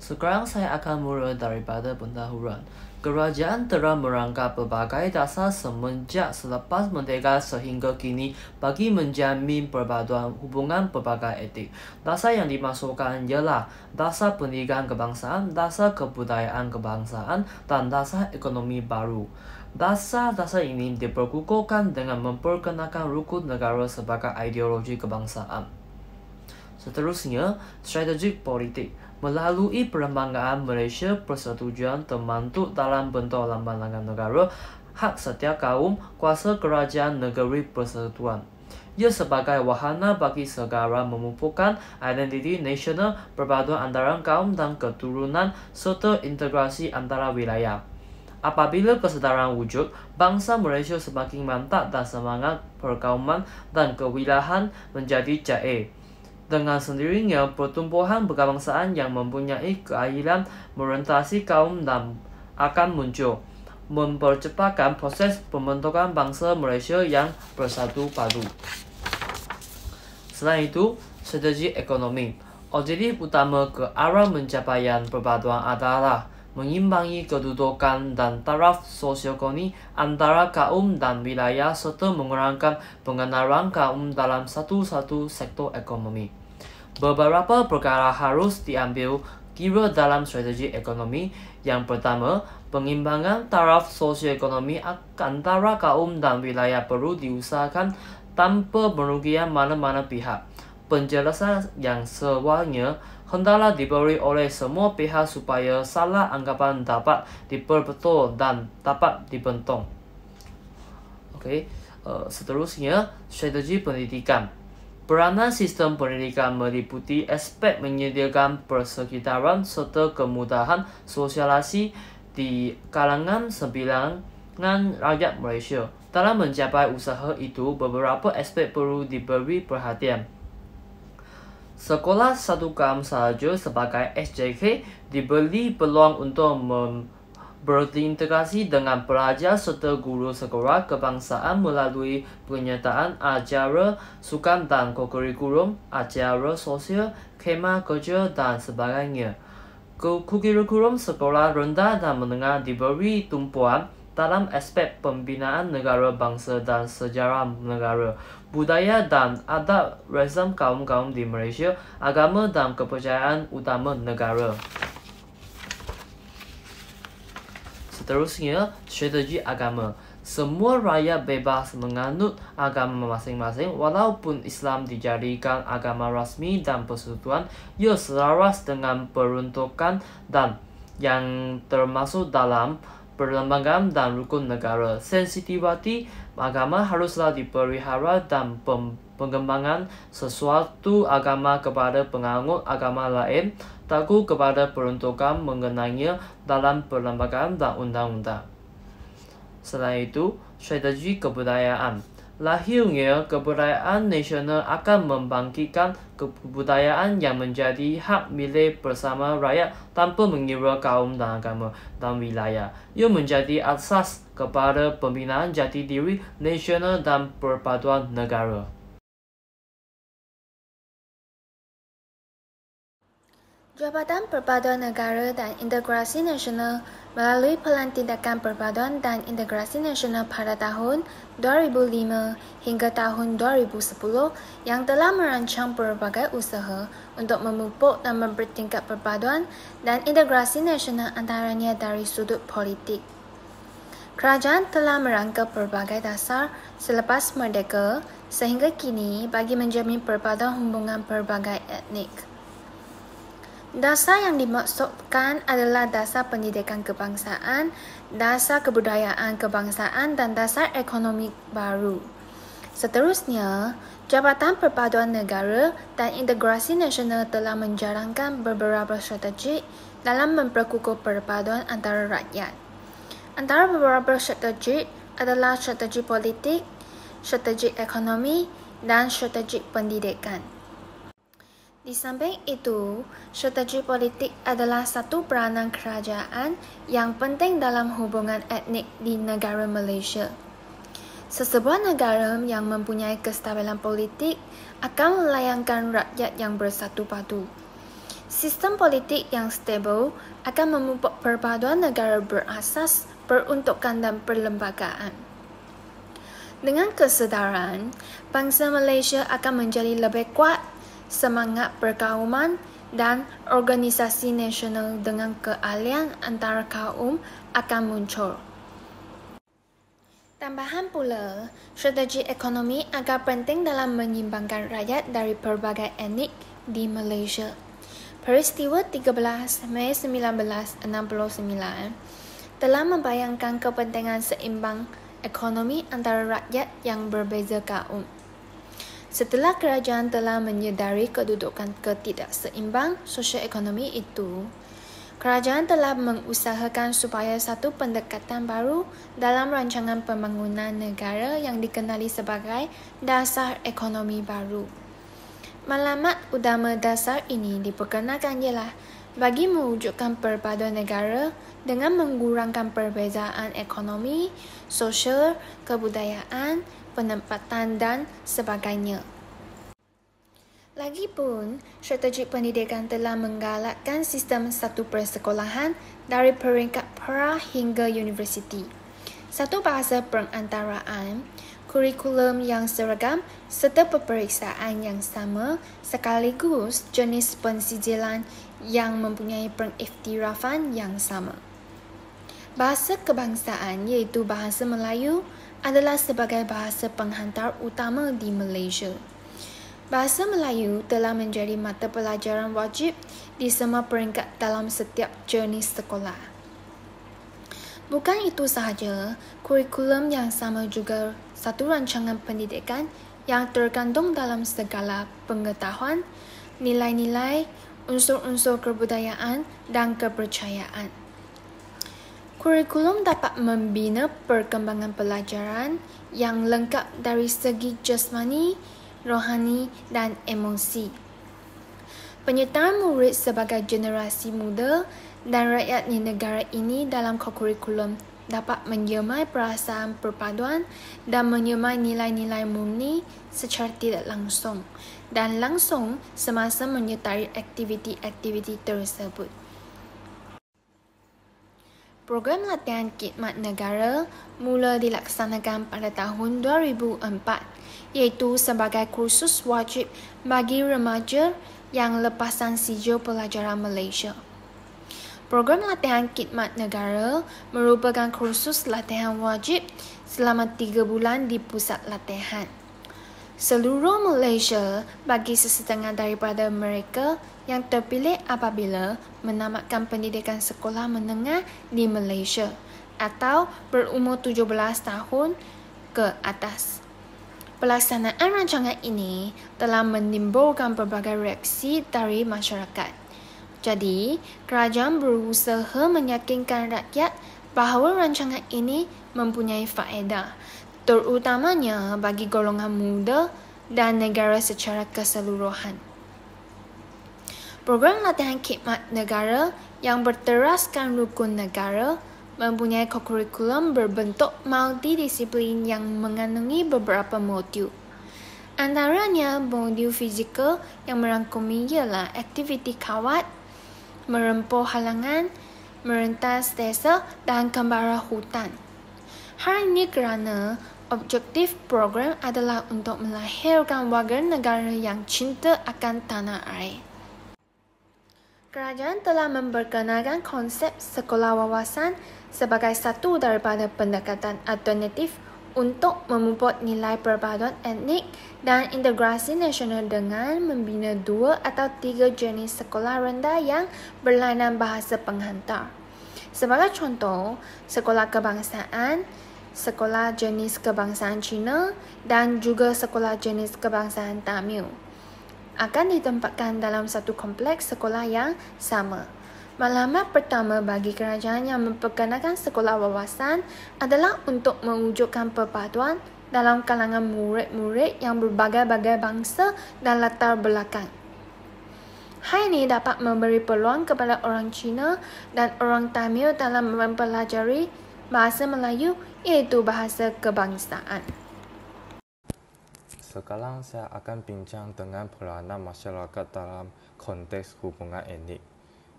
Sekarang saya akan mulai daripada pendahuluan. Kerajaan telah merangkap berbagai dasar semenjak selepas merdeka sehingga kini bagi menjamin perpaduan hubungan berbagai etik. Dasar yang dimasukkan ialah dasar pendidikan kebangsaan, dasar kebudayaan kebangsaan, dan dasar ekonomi baru. Dasar-dasar ini diperkukuhkan dengan memperkenalkan rukun negara sebagai ideologi kebangsaan. Seterusnya, strategi politik. Melalui Perlembagaan Malaysia Persetujuan terbentuk dalam bentuk lembaga negara, hak setiap kaum, kuasa kerajaan negeri persekutuan. Ia sebagai wahana bagi negara memupukkan identiti nasional, perpaduan antara kaum dan keturunan, serta integrasi antara wilayah. Apabila kesedaran wujud, bangsa Malaysia semakin mantap dan semangat perkauman dan kewilayahan menjadi cair. Dengan sendirinya, pertumbuhan kebangsaan yang mempunyai keadilan merentasi kaum dan akan muncul, mempercepatkan proses pembentukan bangsa Malaysia yang bersatu padu. Selain itu, strategi ekonomi. Objektif utama ke arah pencapaian perpaduan adalah mengimbangi kedudukan dan taraf sosioekonomi antara kaum dan wilayah serta mengurangkan pengenalan kaum dalam satu-satu sektor ekonomi. Beberapa perkara harus diambil kira dalam strategi ekonomi. Yang pertama, pengimbangan taraf sosioekonomi antara kaum dan wilayah perlu diusahakan tanpa merugikan mana-mana pihak. Penjelasan yang sebenarnya hendaklah diberi oleh semua pihak supaya salah anggapan dapat diperbetul dan dapat dibentuk. Seterusnya, strategi pendidikan. Peranan sistem pendidikan meliputi aspek menyediakan persekitaran serta kemudahan sosialisasi di kalangan sebilangan rakyat Malaysia. Dalam mencapai usaha itu, beberapa aspek perlu diberi perhatian. Sekolah satu kaum sahaja sebagai SJK diberi peluang untuk berintegrasi dengan pelajar serta guru sekolah kebangsaan melalui penyertaan acara sukan dan kurikulum, acara sosial, khemah kerja dan sebagainya. Kurikulum sekolah rendah dan menengah diberi tumpuan dalam aspek pembinaan negara bangsa dan sejarah negara, budaya dan adat rezim kaum-kaum di Malaysia, agama dan kepercayaan utama negara. Seterusnya, strategi agama. Semua rakyat bebas menganut agama masing-masing walaupun Islam dijadikan agama rasmi dan persekutuan. Ia selaras dengan peruntukan dan yang termasuk dalam perlembagaan dan rukun negara. Sensitiviti agama haruslah dipelihara dan pengembangan sesuatu agama kepada penganut agama lain takut kepada peruntukan mengenainya dalam perlembagaan dan undang-undang. Selain itu, strategi kebudayaan. Lahirnya kebudayaan nasional akan membangkitkan kebudayaan yang menjadi hak milik bersama rakyat tanpa mengira kaum dan agama dan wilayah. Ia menjadi asas kepada pembinaan jati diri nasional dan perpaduan negara. Jabatan Perpaduan Negara dan Integrasi Nasional melalui Pelan Tindakan Perpaduan dan Integrasi Nasional pada tahun 2005 hingga tahun 2010 yang telah merancang berbagai usaha untuk memupuk dan mempertingkat perpaduan dan integrasi nasional antaranya dari sudut politik. Kerajaan telah merangkap berbagai dasar selepas merdeka sehingga kini bagi menjamin perpaduan hubungan pelbagai etnik. Dasar yang dimaksudkan adalah dasar pendidikan kebangsaan, dasar kebudayaan kebangsaan dan dasar ekonomi baru. Seterusnya, Jabatan Perpaduan Negara dan Integrasi Nasional telah menjalankan beberapa strategi dalam memperkukuh perpaduan antara rakyat. Antara beberapa strategi adalah strategi politik, strategi ekonomi, dan strategi pendidikan. Di samping itu, strategi politik adalah satu peranan kerajaan yang penting dalam hubungan etnik di negara Malaysia. Sesebuah negara yang mempunyai kestabilan politik akan melayangkan rakyat yang bersatu padu. Sistem politik yang stabil akan memupuk perpaduan negara berasas peruntukan dan perlembagaan. Dengan kesedaran, bangsa Malaysia akan menjadi lebih kuat, semangat perkauman dan organisasi nasional dengan keahlian antara kaum akan muncul. Tambahan pula, strategi ekonomi agak penting dalam menyimbangkan rakyat dari pelbagai etnik di Malaysia. Peristiwa 13 Mei 1969 telah membayangkan kepentingan seimbang ekonomi antara rakyat yang berbeza kaum. Setelah kerajaan telah menyedari kedudukan ketidakseimbang sosioekonomi itu, kerajaan telah mengusahakan supaya satu pendekatan baru dalam rancangan pembangunan negara yang dikenali sebagai dasar ekonomi baru. Maklumat utama dasar ini diperkenalkan ialah bagi mewujudkan perpaduan negara dengan mengurangkan perbezaan ekonomi, sosial, kebudayaan, penempatan dan sebagainya. Lagipun, strategi pendidikan telah menggalakkan sistem satu persekolahan dari peringkat pra hingga universiti. Satu bahasa perantaraan, kurikulum yang seragam serta peperiksaan yang sama sekaligus jenis pensijilan yang mempunyai pengiktirafan yang sama. Bahasa kebangsaan iaitu bahasa Melayu adalah sebagai bahasa penghantar utama di Malaysia. Bahasa Melayu telah menjadi mata pelajaran wajib di semua peringkat dalam setiap jenis sekolah. Bukan itu sahaja, kurikulum yang sama juga satu rancangan pendidikan yang terkandung dalam segala pengetahuan, nilai-nilai, unsur-unsur kebudayaan dan kepercayaan. Kurikulum dapat membina perkembangan pelajaran yang lengkap dari segi jasmani, rohani dan emosi. Penyertaan murid sebagai generasi muda dan rakyat di negara ini dalam kurikulum dapat menyemai perasaan perpaduan dan menyemai nilai-nilai murni secara tidak langsung dan langsung semasa menyertai aktiviti-aktiviti tersebut. Program latihan khidmat negara mula dilaksanakan pada tahun 2004 iaitu sebagai kursus wajib bagi remaja yang lepasan sijil pelajaran Malaysia. Program latihan khidmat negara merupakan kursus latihan wajib selama 3 bulan di pusat latihan. Seluruh Malaysia bagi sesetengah daripada mereka yang terpilih apabila menamatkan pendidikan sekolah menengah di Malaysia atau berumur 17 tahun ke atas. Pelaksanaan rancangan ini telah menimbulkan pelbagai reaksi dari masyarakat. Jadi, kerajaan berusaha meyakinkan rakyat bahawa rancangan ini mempunyai faedah, terutamanya bagi golongan muda dan negara secara keseluruhan. Program latihan khidmat negara yang berteraskan rukun negara mempunyai kurikulum berbentuk multidisiplin yang mengandungi beberapa modul. Antaranya modul fizikal yang merangkumi ialah aktiviti kawat, merempuh halangan, merentas desa dan kembara hutan. Hal ini kerana objektif program adalah untuk melahirkan warga negara yang cinta akan tanah air. Kerajaan telah memperkenalkan konsep sekolah wawasan sebagai satu daripada pendekatan alternatif untuk memupuk nilai perpaduan etnik dan integrasi nasional dengan membina 2 atau 3 jenis sekolah rendah yang berlainan bahasa penghantar. Sebagai contoh, sekolah kebangsaan, sekolah jenis kebangsaan Cina dan juga sekolah jenis kebangsaan Tamil akan ditempatkan dalam satu kompleks sekolah yang sama. Maklumat pertama bagi kerajaan yang memperkenalkan sekolah wawasan adalah untuk mewujudkan perpaduan dalam kalangan murid-murid yang berbagai-bagai bangsa dan latar belakang. Hal ini dapat memberi peluang kepada orang Cina dan orang Tamil dalam mempelajari bahasa Melayu iaitu bahasa kebangsaan. Sekarang saya akan bincang dengan peranan masyarakat dalam konteks hubungan etnik,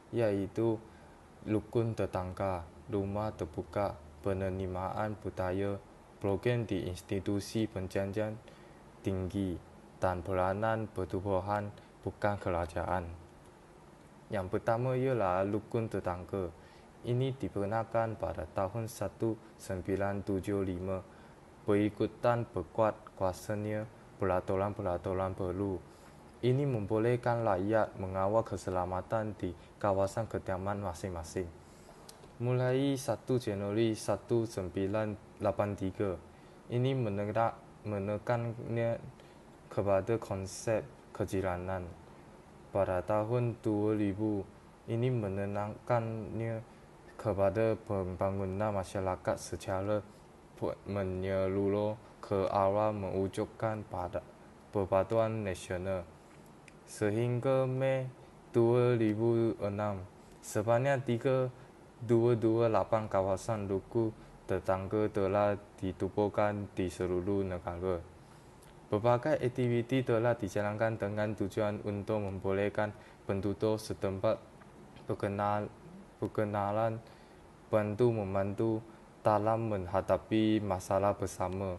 yaitu rukun tetangga, rumah terbuka, penerimaan budaya, program di institusi pendidikan tinggi, dan peranan pertubuhan bukan kerajaan. Yang pertama ialah rukun tetangga. Ini diperkenalkan pada tahun 1975 berikutan berkuat kuasanya peraturan-peraturan baru. Ini membolehkan rakyat mengawal keselamatan di kawasan kediaman masing-masing. Mulai 1 Januari 1983, ini menekannya kepada konsep kejiranan. Pada tahun 2000, ini menekankannya kepada pembangunan masyarakat secara menyeluruh ke arah mewujudkan persatuan nasional. Sehingga Mei 2006, sebanyak 328 kawasan rukun tetangga telah ditubuhkan di seluruh negara. Berbagai aktiviti telah dijalankan dengan tujuan untuk membolehkan penduduk setempat berkenalan, bantu-membantu dalam menghadapi masalah bersama,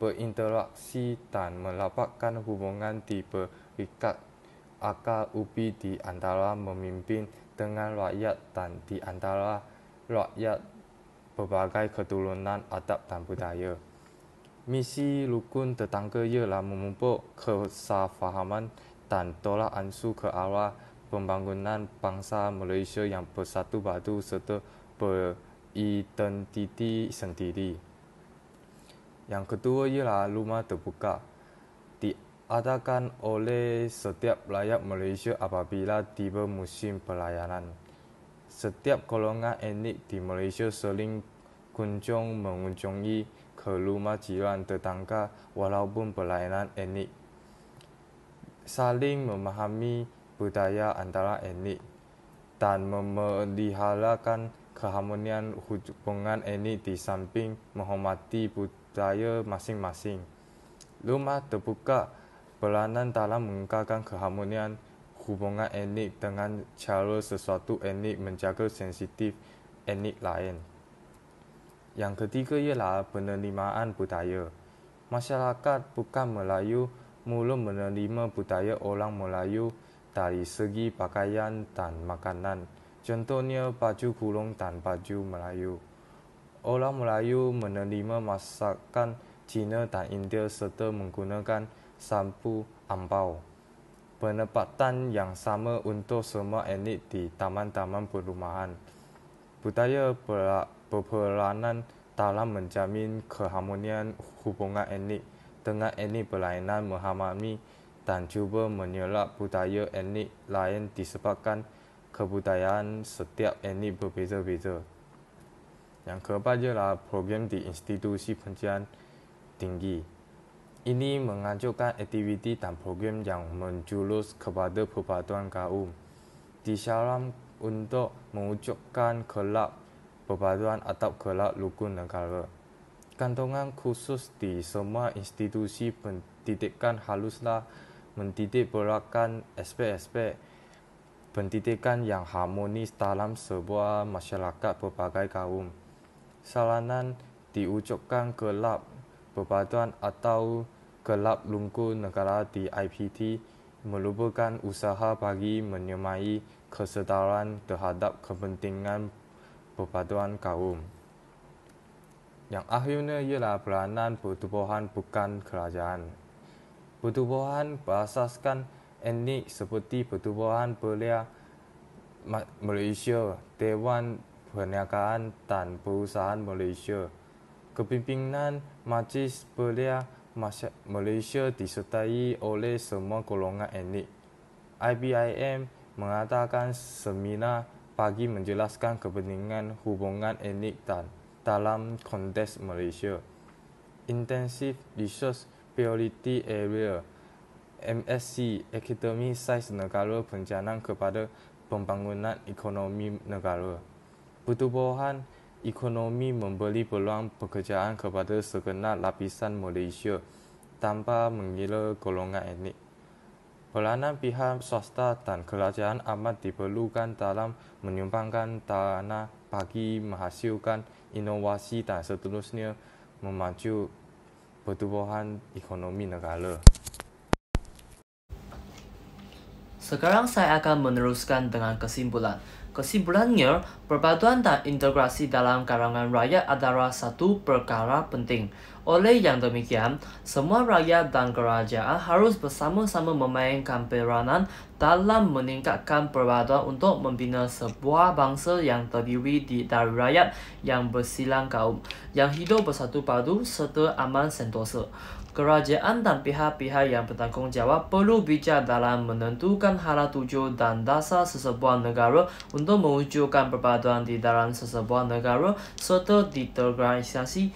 berinteraksi dan merapatkan hubungan di berikat akar ubi di antara pemimpin dengan rakyat dan di antara rakyat berbagai keturunan adat dan budaya. Misi rukun tetangga ialah memupuk kesefahaman dan tolak ansur ke arah pembangunan bangsa Malaysia yang bersatu padu serta beridentiti sendiri. Yang kedua ialah rumah terbuka. Diadakan oleh setiap rakyat Malaysia apabila tiba musim pelayaran. Setiap golongan etnik di Malaysia saling mengunjungi ke rumah jiran tetangga walaupun berlainan etnik, saling memahami budaya antara etnik, dan memeliharakan keharmonian hubungan etnik di samping menghormati budaya masing-masing. Rumah terbuka peranan dalam mengekalkan keharmonian hubungan etnik dengan cara sesuatu etnik menjaga sensitif etnik lain. Yang ketiga ialah penerimaan budaya. Masyarakat bukan Melayu mula menerima budaya orang Melayu dari segi pakaian dan makanan. Contohnya baju kurung dan baju Melayu. Orang Melayu menerima masakan Cina dan India serta menggunakan sampu ampau. Penempatan yang sama untuk semua etnik di taman-taman perumahan. Budaya berperanan dalam menjamin keharmonian hubungan etnik dengan etnik berlainan, memahami dan cuba menyerap budaya etnik lain disebabkan kebudayaan setiap etnik berbeza-beza. Yang keempat ialah program di institusi pendidikan tinggi. Ini menganjurkan aktiviti dan program yang menjurus kepada persatuan kaum. Disyarat untuk mewujudkan kelab persatuan atau kelab rukun negara. Kantongan khusus di semua institusi pendidikan haruslah menitik beratkan aspek-aspek pendidikan yang harmonis dalam sebuah masyarakat berbagai kaum. Saranan diwujudkan kelab persatuan atau kelab rukun negara di IPT merupakan usaha bagi menyemai kesedaran terhadap kepentingan persatuan kaum. Yang akhirnya ialah peranan pertubuhan bukan kerajaan. Pertubuhan berasaskan etnik seperti Pertubuhan Belia Malaysia, Dewan Perniagaan dan Perusahaan Malaysia. Kepimpinan Majlis Belia Malaysia disertai oleh semua golongan etnik. IBIM mengadakan seminar bagi menjelaskan kepentingan hubungan etnik dan dalam konteks Malaysia. Intensive Research Priority Area MSc Akademi Sains Negara Perencanaan kepada Pembangunan Ekonomi Negara. Pertubuhan ekonomi memberi peluang pekerjaan kepada segenap lapisan Malaysia tanpa menggila golongan etnik. Peranan pihak swasta dan kerajaan amat diperlukan dalam menyumbangkan dana bagi menghasilkan inovasi dan seterusnya memacu pertumbuhan ekonomi negara. Sekarang saya akan meneruskan dengan kesimpulan. Kesimpulannya, perpaduan dan integrasi dalam kalangan rakyat adalah satu perkara penting. Oleh yang demikian, semua rakyat dan kerajaan harus bersama-sama memainkan peranan dalam meningkatkan perpaduan untuk membina sebuah bangsa yang terdiri dari rakyat yang bersilang kaum, yang hidup bersatu padu serta aman sentosa. Kerajaan dan pihak-pihak yang bertanggungjawab perlu bijak dalam menentukan hala tuju dan dasar sesebuah negara untuk mewujudkan perpaduan di dalam sesebuah negara serta integrasi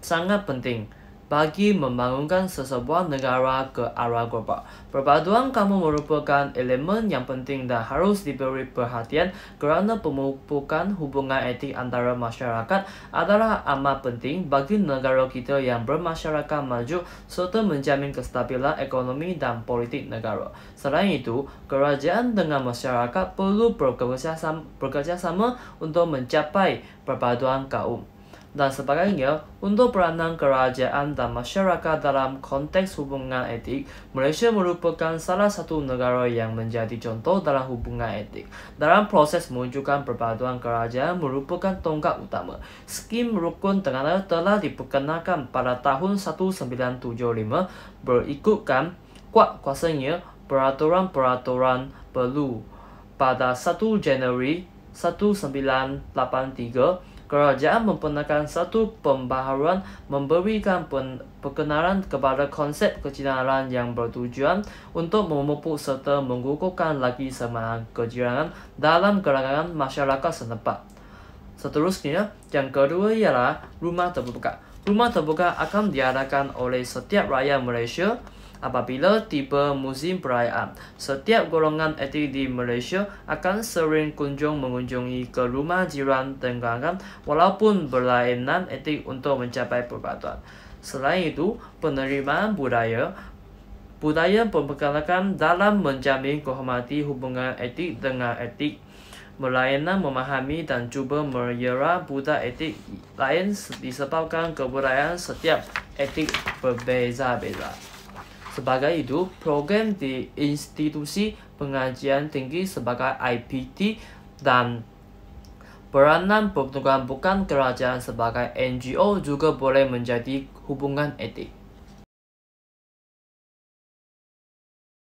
sangat penting bagi membangunkan sesebuah negara ke arah global. Perpaduan kamu merupakan elemen yang penting dan harus diberi perhatian kerana pemupukan hubungan etik antara masyarakat adalah amat penting bagi negara kita yang bermasyarakat maju serta menjamin kestabilan ekonomi dan politik negara. Selain itu, kerajaan dengan masyarakat perlu bekerjasama untuk mencapai perpaduan kaum. Dan sebagainya, untuk peranan kerajaan dan masyarakat dalam konteks hubungan etik, Malaysia merupakan salah satu negara yang menjadi contoh dalam hubungan etik. Dalam proses mewujudkan perpaduan, kerajaan merupakan tonggak utama. Skim Rukun Tenggara telah diperkenalkan pada tahun 1975 berikutkan kuat kuasanya peraturan-peraturan perlu. Pada 1 Januari 1983, kerajaan memperkenalkan satu pembaharuan memberikan perkenalan kepada konsep kejirangan yang bertujuan untuk memupuk serta mengukuhkan lagi semangat kejirangan dalam kalangan masyarakat setempat. Seterusnya, yang kedua ialah rumah terbuka. Rumah terbuka akan diadakan oleh setiap rakyat Malaysia apabila tiba musim perayaan. Setiap golongan etnik di Malaysia akan sering mengunjungi ke rumah jiran tenggangan walaupun berlainan etnik untuk mencapai perpaduan. Selain itu, penerimaan budaya memperkenalkan dalam menjamin kehormati hubungan etnik dengan etnik, melainkan memahami dan cuba menyerah budaya etnik lain disebabkan kebudayaan setiap etnik berbeza-beza. Sebagai itu, program di institusi pengajian tinggi sebagai IPT dan peranan pertukaran bukan kerajaan sebagai NGO juga boleh menjadi hubungan etik.